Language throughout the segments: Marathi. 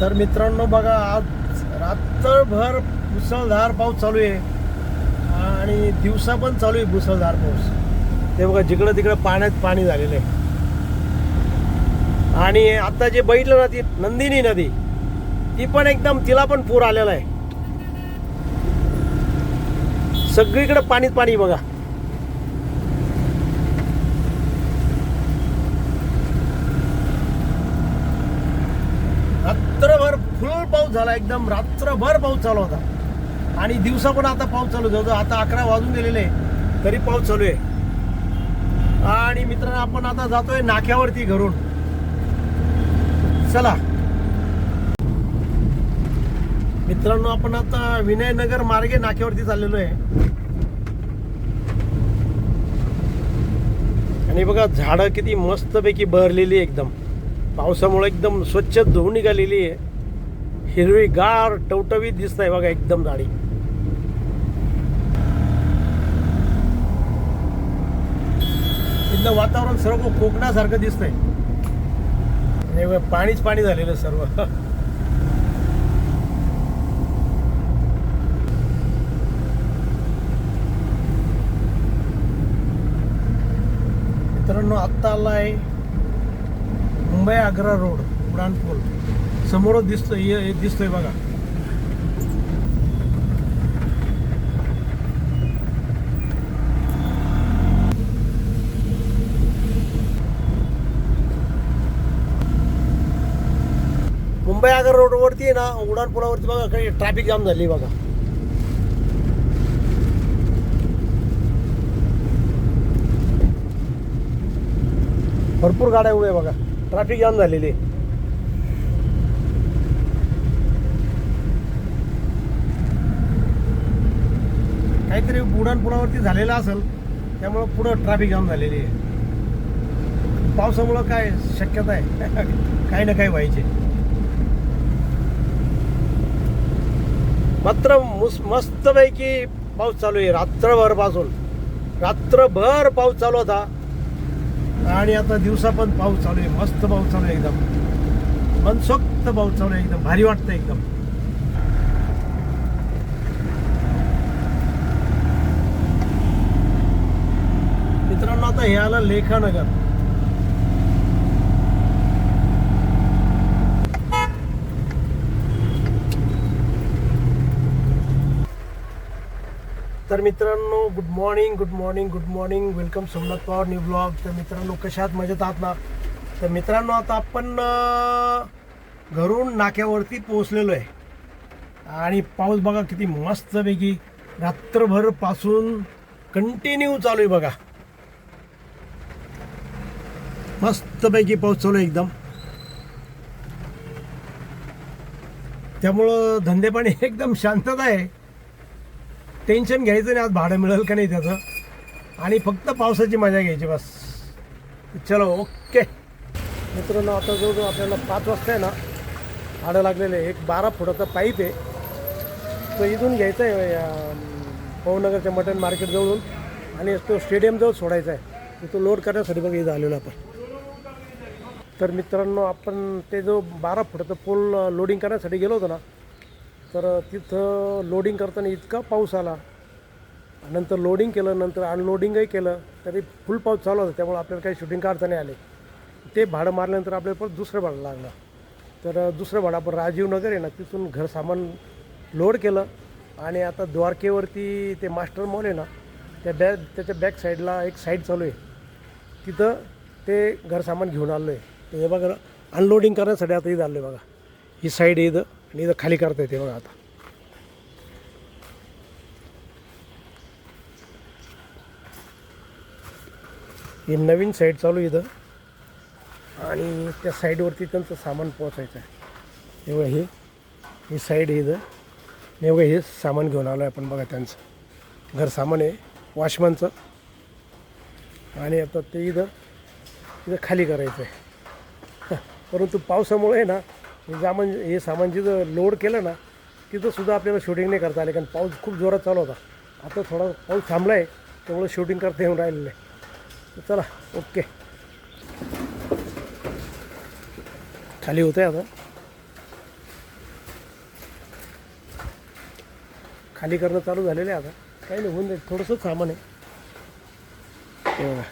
तर मित्रांनो बघा, आज रात्रभर मुसळधार पाऊस चालू आहे आणि दिवसा पण चालू आहे मुसळधार पाऊस. ते बघा, जिकडं तिकडं पाण्यात पाणी झालेलं आहे. आणि आता जे बघितलं ना, ती नंदिनी नदी, ती पण एकदम, तिला पण पूर आलेला आहे. सगळीकडे पाणीच पाणी बघा. रात्रभर फुल पाऊस झाला, एकदम रात्रभर पाऊस चालू होता. आणि दिवसा पण आता पाऊस चालू होता. आता 11 वाजून गेलेले तरी पाऊस चालू आहे. आणि मित्रांनो, आपण आता जातोय नाक्यावरती घरून. चला मित्रांनो, आपण आता विनयनगर मार्गे नाक्यावरती चाललेलो आहे. आणि बघा, झाडं किती मस्तपैकी बहरलेली एकदम, पावसामुळे एकदम स्वच्छ धुवून निघालेली आहे. हिरवी गार टवटवीत दिसत आहे बघा, एकदम झाडी. इथलं वातावरण सर्व कोकणासारखं दिसतंय. पाणीच पाणी झालेलं सर्व. मित्रांनो, आत्ता आलाय मुंबई आग्रा रोड, उड्डाणपूल समोरच दिसतोय बघा. मुंबई आग्रा रोडवरती आहे ना, उड्डाणपुलावरती बघा, काही ट्रॅफिक जाम झाली बघा. भरपूर गाड्या उभ्या बघा, ट्रॅफिक जाम झालेली. काहीतरी उड्डाणपुलावरती झालेलं असेल, त्यामुळं पुढं ट्रॅफिक जाम झालेली आहे. पावसामुळं काय शक्यता आहे, काही ना काही व्हायचे. मात्र मस्तपैकी पाऊस चालू आहे रात्रभर पासून. रात्रभर पाऊस चालू होता आणि आता दिवसा पण पाऊस चालू आहे. मस्त पाऊस चालू आहे, एकदम मनसोक्त पाऊस चालू आहे. एकदम भारी वाटतं एकदम. मित्रांनो, आता हे आलं लेखानगर. तर मित्रांनो, good morning, welcome Somnath Pawar new blog. तर मित्रांनो, कशात मजेत आहात ना? तर मित्रांनो, आता आपण घरून नाक्यावरती पोहोचलेलो आहे. आणि पाऊस बघा किती मस्तपैकी रात्रभर पासून कंटिन्यू चालू आहे बघा. मस्तपैकी पाऊस चालू आहे एकदम. त्यामुळं धंदेपाणी एकदम शांतता आहे. टेन्शन घ्यायचं नाही आज भाडं मिळेल का नाही त्याचं, आणि फक्त पावसाची मजा घ्यायची बस. चलो, ओके मित्रांनो, आता जवळजवळ आपल्याला 5 वाजता आहे ना, भाडं लागलेलं आहे. एक 12 फुटाचा पाईप आहे, तो इथून घ्यायचा आहे पवनगरच्या मटन मार्केट जवळून, आणि तो स्टेडियमजवळ सोडायचा आहे. तिथं लोड करण्यासाठी बघा इथं आलेलो आपण. तर मित्रांनो, आपण ते जो 12 फुटाचा पोल लोडिंग करण्यासाठी गेलो होतो ना, तर तिथं लोडिंग करताना इतका पाऊस आला. नंतर लोडिंग केलं, नंतर अनलोडिंगही केलं, तरी फुल पाऊस चालू होता. त्यामुळे आपल्याला काही शूटिंग काढता नाही आले. ते भाडं मारल्यानंतर आपल्याला परत दुसरं भाडं लागलं. तर दुसरं भाडं आपण राजीव नगर आहे ना, तिथून घर सामान लोड केलं. आणि आता द्वारकेवरती ते मास्टर मॉल आहे ना, त्याच्या बॅक साईडला एक साईड चालू आहे, तिथं ते घर सामान घेऊन आलो आहे. तर हे बघा, अनलोडिंग करण्यासाठी आता इथं आलो आहे बघा. ही साईड इथं, आणि इथं खाली करता येते बघा. आता ही नवीन साईड चालू इथं, आणि त्या साईडवरती त्यांचं सामान पोहोचायचं आहे. एवढं ही साईड आहे इथं. एवढं हे सामान घेऊन आलो आहे आपण बघा. त्यांचं घर सामान आहे वॉशमनचं, आणि आता ते इथं खाली करायचं आहे. परंतु पावसामुळे ना, हे सामान जिथं लोड केलं ना, तिथंसुद्धा आपल्याला शूटिंग नाही करता आले, कारण पाऊस खूप जोरात चालू होता. आता थोडा पाऊस थांबला आहे, त्यामुळे शूटिंग करता येऊन राहिलेलं आहे. तर चला, ओके, खाली होतं आहे आता. खाली करणं चालू झालेलं आहे आता. काही नाही, होऊन जाईल. थोडंसंच सामान आहे हे बघा,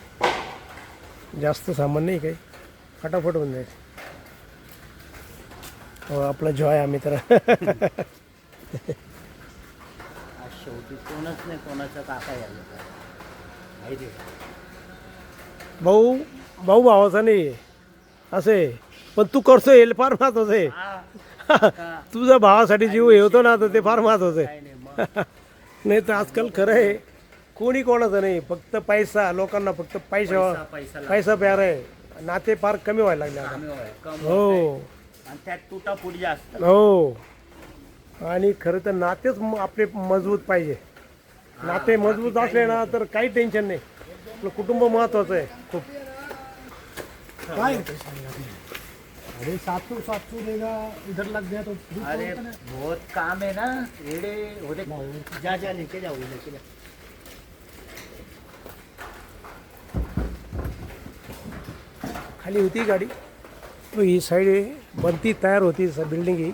जास्त सामान नाही काही, फटाफट होऊन जाईल. हो आपला जॉय आम्ही तर शेवटी कोणच नाही कोणाचं काका यायला माहिती आहे. भाऊ भाऊ भावाचा नाही असे, पण तू करतोय हे फार महत्वाचं आहे. का? तुझ्या भावासाठी जीव हे होतो ना, तर ते फार महत्वाचं आहे. काय नाही मग नाही तर आजकाल खरं आहे, कोणी कोणाचं नाही, फक्त पैसा. लोकांना फक्त पैसा पैसा पैसा प्यारा आहे. नाते फार कमी व्हायला लागले आता. कमी होय, कम हो होय. आणि त्यात तुटाफुटी जास्त. हो, आणि खरं तर नातेच आपले मजबूत पाहिजे. नाते मजबूत असले ना तर काही टेन्शन नाही. आपलं कुटुंब महत्वाचं आहे खूप. काय अरे 700 देगा इधर लग गया तो अरे बहुत काम है ना, एड़े होते जा जा लेके जाओ लेके जा. खाली होती गाडी, तो ही साईड बनती तयार होती बिल्डिंग ही.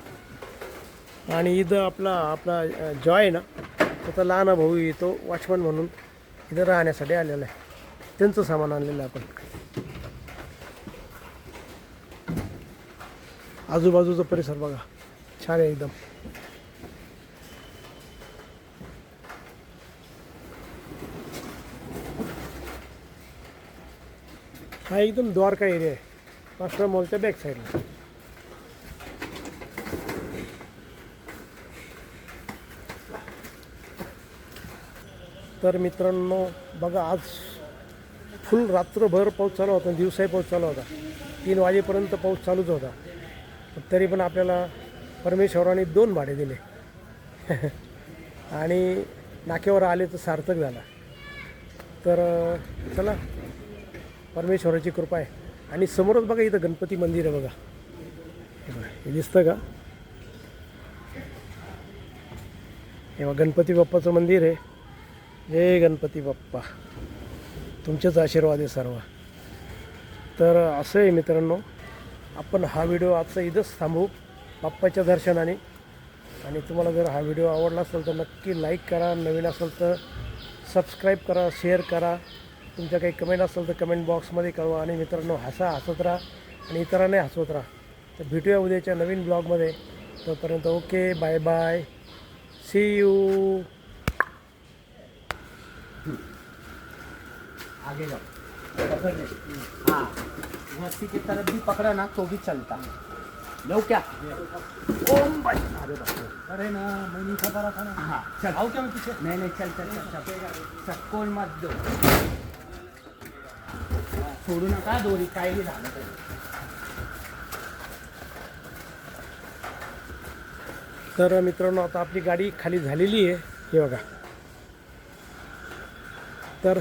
आणि इथं आपला जॉय आहे ना, त्याचा लहान भाऊ येतो वॉचमन म्हणून इथं राहण्यासाठी आलेला आहे. त्यांचं सामान आणलेलं आहे आपण. आजूबाजूचा परिसर बघा, छान आहे एकदम. हा एकदम द्वारका एरिया आहे, मास्टर मॉलच्या बॅक साईडला. तर मित्रांनो बघा, आज फुल रात्रभर पाऊस चालू होता, दिवसाही पाऊस चालू होता. 3 वाजेपर्यंत पाऊस चालूच होता. तरी पण आपल्याला परमेश्वराने 2 भाडे दिले आणि नाक्यावर आले तर सार्थक झाला. तर चला, परमेश्वराची कृपा आहे. आणि समोरच बघा इथं गणपती मंदिर आहे बघा, हे दिसतं का? हे बघा गणपती बाप्पाचं मंदिर आहे. जय गणपती बाप्पा, तुमचेच आशीर्वाद आहे सर्व. तर असं आहे मित्रांनो, आपण हा व्हिडिओ आजचा इथंच थांबवू बाप्पाच्या दर्शनाने. आणि तुम्हाला जर हा व्हिडिओ आवडला असेल तर नक्की लाईक करा, नवीन असेल तर सबस्क्राईब करा, शेअर करा. तुमच्या काही कमेंट असेल तर कमेंट बॉक्समध्ये कळवा. आणि मित्रांनो हसत राहा आणि इतरांनाही हसवत राहा. तर भेटूया उद्याच्या नवीन ब्लॉगमध्ये. तोपर्यंत okay, bye bye, see you. आगे जाओ, पकड़ ले. हाँ, रस्सी की तरफ भी पकड़ा ना तो भी चलता. लो क्या? ओम भाई. अरे बाप रे. अरे ना, मैं नहीं खा रहा था ना. हाँ चल. आओ क्या मैं पीछे? नहीं नहीं चल चल चल चल. कोण मत दो. सोडू नका दोरी, काही झालं तरी. तर मित्रांनो आता आपली गाडी खाली झालेली आहे हे बघा. तर